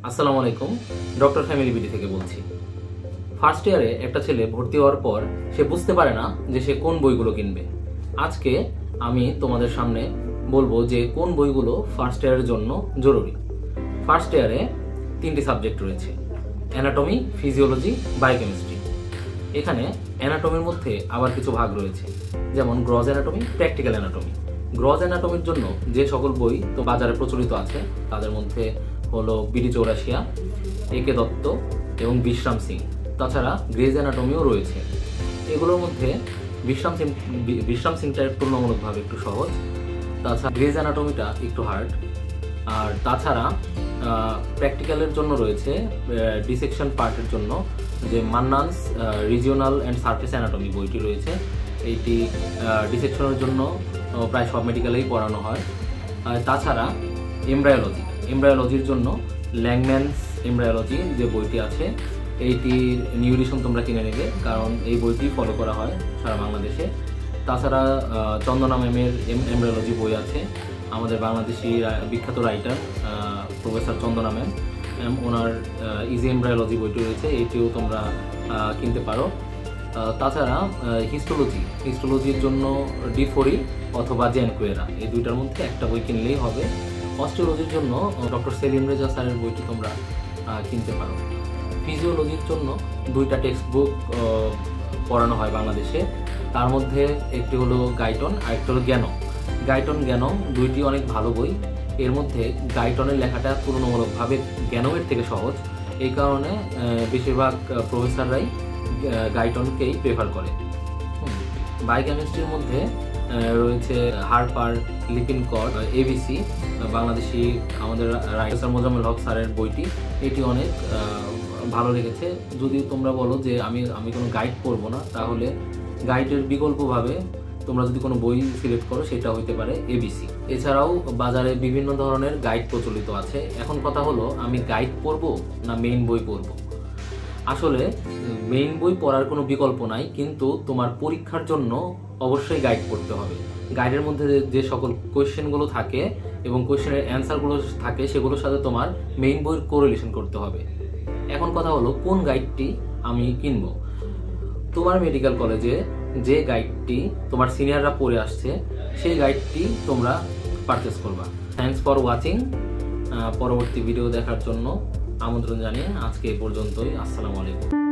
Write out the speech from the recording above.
আসসালামু আলাইকুম। Doctor family BD থেকে বলছি। ফার্স্ট ইয়ারে একটা ছেলে ভর্তি হওয়ার পর সে বুঝতে পারে না যে সে কোন বইগুলো কিনবে। আজকে আমি তোমাদের সামনে বলবো যে কোন বইগুলো ফার্স্ট ইয়ারের জন্য জরুরি। ফার্স্ট ইয়ারে 3টি সাবজেক্ট রয়েছে: অ্যানাটমি, ফিজিওলজি, বায়োকেমিস্ট্রি। এখানে অ্যানাটমির মধ্যে আবার কিছু ভাগ রয়েছে, যেমন গ্রজ অ্যানাটমি, প্র্যাকটিক্যাল অ্যানাটমি। গ্রজ অ্যানাটমির জন্য যে সকল বই তো বাজারে প্রচলিত আছে তাদের মধ্যে হলো বিডি চৌরাশিয়া, একে দত্ত এবং বিশ্রাম সিং। তাছাড়া গ্রেজ অ্যানাটমিও রয়েছে। এগুলোর মধ্যে বিশ্রাম সিংটা তুলনামূলকভাবে একটু সহজ, তাছাড়া গ্রেজ অ্যানাটমিটা একটু হার্ড। আর তাছাড়া প্র্যাকটিক্যালের জন্য রয়েছে ডিসেকশন পার্টের জন্য যে মান্নানস রিজিওনাল অ্যান্ড সারফেস অ্যানাটমি বইটি রয়েছে। এইটি ডিসেকশনের জন্য প্রায় সব মেডিকেলেই পড়ানো হয়। তাছাড়া এমব্রায়োলজির জন্য ল্যাংম্যানস এমব্রায়োলজি যে বইটি আছে, এইটির নিউ এডিশন তোমরা কিনে নেবে, কারণ এই বইটি ফলো করা হয় সারা বাংলাদেশে। তাছাড়া চন্দনা ম্যামের এমব্রায়োলজি বই আছে, আমাদের বাংলাদেশি বিখ্যাত রাইটার প্রফেসর চন্দনা ম্যাম, ওনার ইজি এমব্রায়োলজি বইটি রয়েছে, এইটিও তোমরা কিনতে পারো। তাছাড়া হিস্টোলজির জন্য ডি4ই অথবা জেনকুয়েরা, এই দুইটার মধ্যে একটা বই কিনলেই হবে। অস্টিওলজির জন্য ডক্টর সেলিম রেজা স্যারের বইটি তোমরা কিনতে পারো। ফিজিওলজির জন্য 2টা টেক্সট বুক পড়ানো হয় বাংলাদেশে, তার মধ্যে একটি হলো গাইটন আর একটি হলো জ্ঞানম। জ্ঞানম দুইটি অনেক ভালো বই। এর মধ্যে গাইটনের লেখাটা তুলনামূলকভাবে জ্ঞানমের থেকে সহজ, এই কারণে বেশিরভাগ প্রফেসররাই গাইটনকেই প্রেফার করে। বায়োকেমিস্ট্রির মধ্যে রয়েছে হারপার, লিপিনকট, এবিসি, বাংলাদেশি আমাদের রাইটার মোজাম্মেল হক স্যারের বইটি, এটি অনেক ভালো লেগেছে। যদি তোমরা বলো যে আমি কোনো গাইড পড়বো না, তাহলে গাইডের বিকল্পভাবে তোমরা যদি কোনো বই সিলেক্ট করো সেটা হইতে পারে এবিসি। এছাড়াও বাজারে বিভিন্ন ধরনের গাইড প্রচলিত আছে। এখন কথা হলো, আমি গাইড পড়বো না মেইন বই পড়বো? আসলে মেইন বই পড়ার কোনো বিকল্প নাই, কিন্তু তোমার পরীক্ষার জন্য অবশ্যই গাইড পড়তে হবে। গাইডের মধ্যে যে সকল কোয়েশ্চেনগুলো থাকে এবং কোয়েশ্চেনের অ্যান্সারগুলো থাকে, সেগুলোর সাথে তোমার মেইন বইয়ের কোরিলেশন করতে হবে। এখন কথা হলো, কোন গাইডটি আমি কিনবো? তোমার মেডিকেল কলেজে যে গাইডটি তোমার সিনিয়ররা পড়ে আসছে, সেই গাইডটি তোমরা পারচেস করবা। Thanks for watching. পরবর্তী ভিডিও দেখার জন্য আমন্ত্রণ জানিয়ে আজকে এই পর্যন্তই। আসসালামু আলাইকুম।